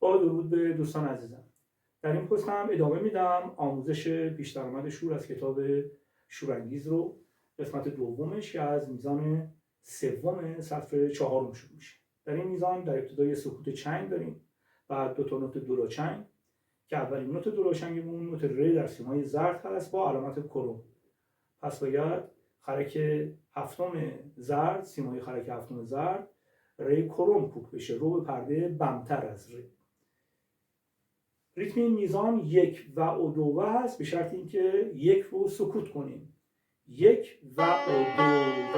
با درود به دوستان عزیزم. در این پست هم ادامه میدم آموزش پیش درآمد شور از کتاب شورانگیز رو، قسمت دومش که از میزان سوم صفحه 4 شروع میشه. در این میزان در ابتدای سکوت چنگ داریم، بعد دو تا نوت دولاچنگ که اولین نوت دولاچنگمون نوت ر در سیمای زرد هست با علامت کروم. پس باید خرک هفتم زرد، سیمای خرک هفتم زرد ر کروم کوک بشه، رو به پرده بمتر از ر. ریتم این میزان یک و و دو و هست، به شرط اینکه یک رو سکوت کنیم. یک و دو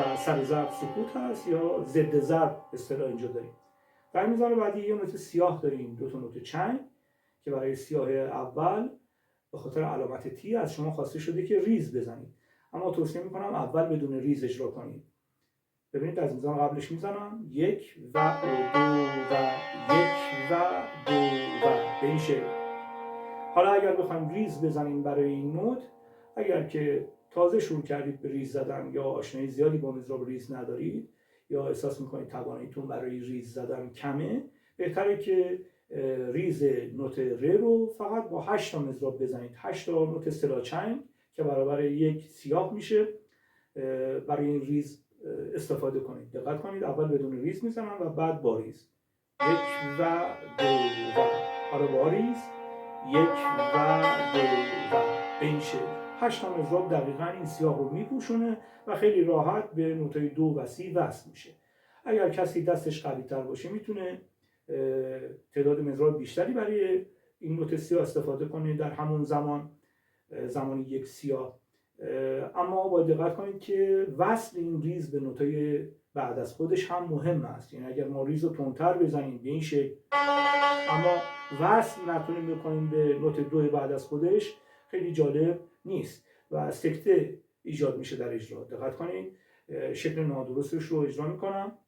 و سر ضرب سکوت هست یا ضد ضرب اصطلاح اینجا داریم. در میزان بعدی یه نوت سیاه داریم، دو تا نوت چنگ که برای سیاه اول به خاطر علامت تی از شما خواسته شده که ریز بزنید، اما توصیه میکنم اول بدون ریز اجرا کنید. ببینید از میزان قبلش میزنم یک و دو و یک و دو و به این شکل. حالا اگر بخوایم ریز بزنیم برای این نوت، اگر که تازه شروع کردید به ریز زدن یا آشنایی زیادی با مضراب ریز ندارید یا احساس میکنید تواناییتون برای ریز زدن کمه، بهتره که ریز نوت ر رو فقط با 8 تا مضراب بزنید. 8 تا نوت سلاچنگ که برابر یک سیاه میشه، برای این ریز استفاده کنید. دقت کنید اول بدون ریز میزنم و بعد با ریز. یک و دو و، حالا با ریز یک و دو و به این شکل. 8 تا مضراب دقیقاً این سیاه رو میپوشونه و خیلی راحت به نوتای دو و سی وصل میشه. اگر کسی دستش قوی‌تر باشه میتونه تعداد مضراب بیشتری برای این نوت سیاه استفاده کنه در همون زمان یک سیاه. اما باید دقت کنید که وصل این ریز به نوتای بعد از خودش هم مهم است. یعنی اگر ما ریز رو تندتر بزنیم به این شکل اما وصل نتونیم بکنیم به نوت دو بعد از خودش، خیلی جالب نیست و سکته ایجاد میشه در اجرا. دقت کنید شکل نادرستش رو اجرا میکنم.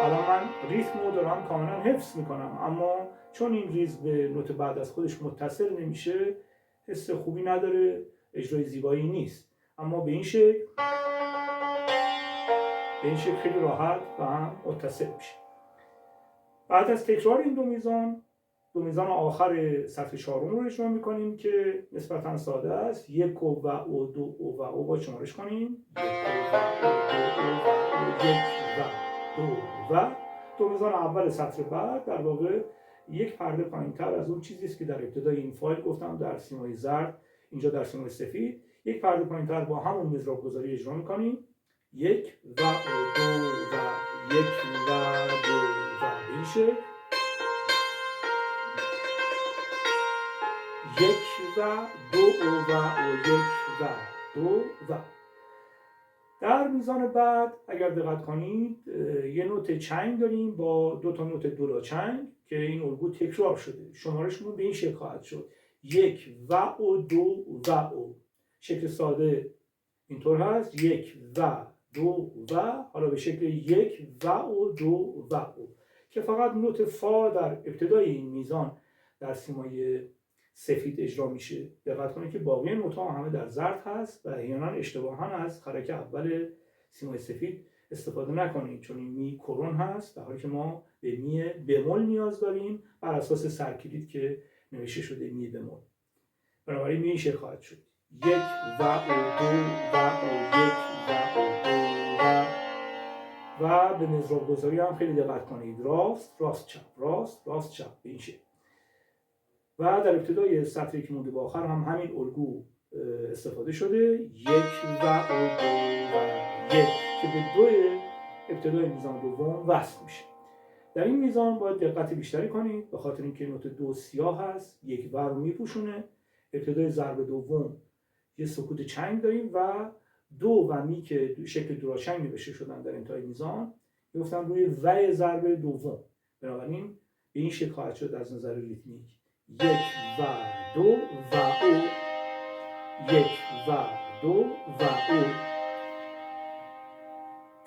الان من ریتم رو دارم کاملا حفظ میکنم، اما چون این ریز به نوت بعد از خودش متصل نمیشه، حس خوبی نداره، اجرای زیبایی نیست. اما به این شکل خیلی راحت و هم متصل میشه. بعد از تکرار این دو میزان آخر سطر 4 رو اجرا میکنیم که نسبتا ساده است. یک و او دو و او با شمارش کنیم. یک و دو میزان اول سطر بعد در واقع یک پرده پایین‌تر از اون چیزی است که در ابتدای این فایل گفتم در سیمای زرد، اینجا در سیمای سفید. یک پرده پایین‌تر با همون مضراب گذاری اجرا میکنیم. یک و دو و یک و دو و این شکل. یک و دو و یک و دو و. در میزان بعد اگر دقت کنید یه نوت چنگ داریم با دو تا نوت دولاچنگ که این الگو تکرار شده. شمارشمون به این شکل خواهد شد: یک و دو و او. شکل ساده اینطور هست: یک و دو و، حالا به شکل یک و دو و او که فقط نوت فا در ابتدای این میزان در سیمای سفید اجرا میشه. دقت کنید که باقی نوت‌ها همه در زرد هست و احیانا اشتباهاً از خرک اول سیمای سفید استفاده نکنید، چون این می کرون هست در حالی که ما به می بمول نیاز داریم بر اساس سرکلید که نوشته شده می بمول. بنابراین می این شکل خواهد شد: یک و دو و یک و دو و به مضراب گذاری هم خیلی دقت کنید: راست راست چپ، راست راست چپ به این شکل. و در ابتدای سطری که مونده به آخر هم همین الگو استفاده شده: یک و دو و یک که به دو ابتدای میزان دوم وصل میشه. در این میزان باید دقت بیشتری کنید به خاطر اینکه نوت دو سیاه هست، یک و رو میپوشونه. ابتدای ضرب دوم یه سکوت چنگ داریم و دو و می که شکل دولاچنگ نوشته شدن در انتهای میزان گفتم روی و ضرب دوم. بنابراین به این شکل خواهد شد از نظر ریتمیک: یک و دو و او، یک و دو و او.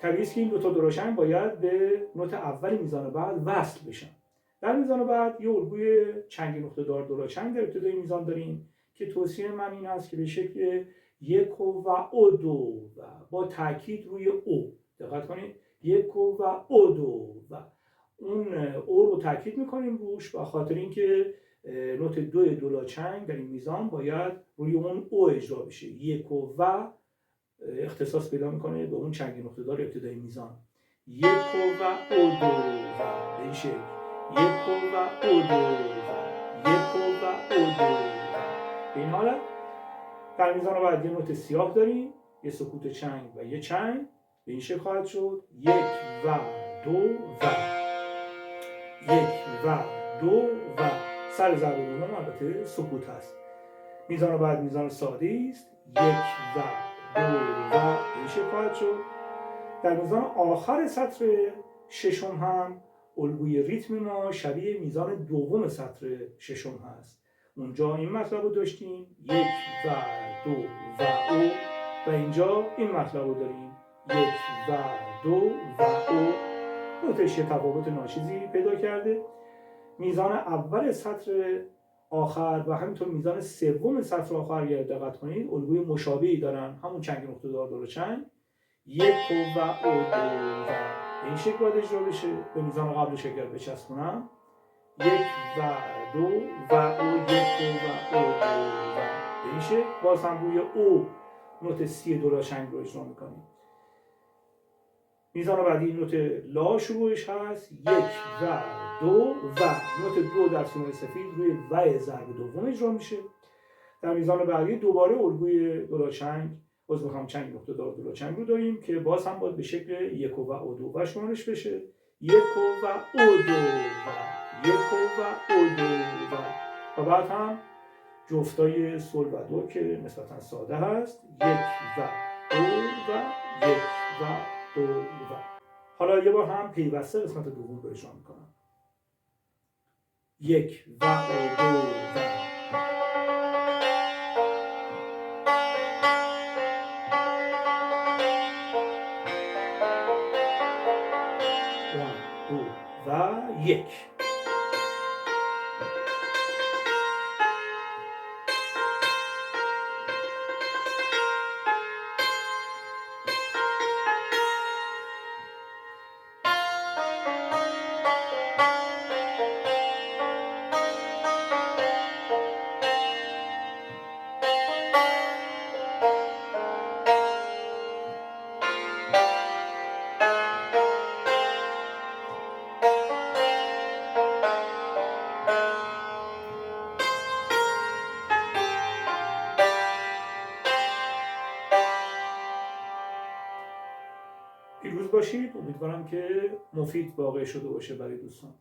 طبیعی است که این دو تا دولاچنگ باید به نوت اول میزان بعد وصل بشن. در میزان بعد یه الگوی چنگ نقطه دار دولاچنگ در ابتدای میزان داریم که توصیه من این است که به شکل یک و او دو و با تاکید روی او. دقت کنید یک و او دو و. اون او رو تاکید میکنیم روش به خاطر اینکه نوت دوی دولاچنگ در این میزان باید روی اون او اجرا بشه. یک و اختصاص پیدا میکنه به اون چنگ نقطه دار ابتدای میزان. یک و او دو و به این شکل. یک و او دو و یک و او دو و به این حالت. در میزان بعد یه نوت سیاه داریم، یه سکوت چنگ و یه چنگ، به این شکل خواهد شد. یک و دو و یک و دو و سر ضرب دوم البته سکوت هست. میزان بعد میزان ساده است. یک و دو و این شکل خواهد شد. در میزان آخر سطر ششم هم الگوی ریتم ما شبیه میزان دوم سطر ششم هست. اونجا این مطلب رو داشتیم، یک و دو و او، و اینجا این مطلب رو داریم، یک و دو و او. نوتش یه تفاوت ناچیزی پیدا کرده. میزان اول سطر آخر و همینطور میزان سوم سطر آخر اگر دقت کنید الگوی مشابهی دارن، همون چنگ نقطه دار دور چنگ. یک و او دو و به این شکل باید اجرا بشه. به میزان قبلش اگر بچسبونم، یک و دو و او، یک و او دو و به این شکل. باز هم روی او نوت سی دولاچنگ رو اجرا میکنیم. میزان بعدی نوت لا شروعش هست، یک و دو و نوت دو در سیمای سفید روی و ضرب دوم اجرا میشه. در میزان بعدی دوباره الگوی دولاچنگ، باز میخوام چنگ نقطه دار دولاچنگ رو داریم که باز هم باید به شکل یک و او دو و شمارش بشه. یک و او دو و یک و او دو و بعد هم جفتای سل و دو که نسبتا ساده هست، یک و دو و یک و دو و. حالا یه بار هم پیوسته قسمت دوم رو اجرا میکنم. یک و دو و. و یک. پیروز باشید. امیدوارم که مفید واقع شده باشه برای دوستان.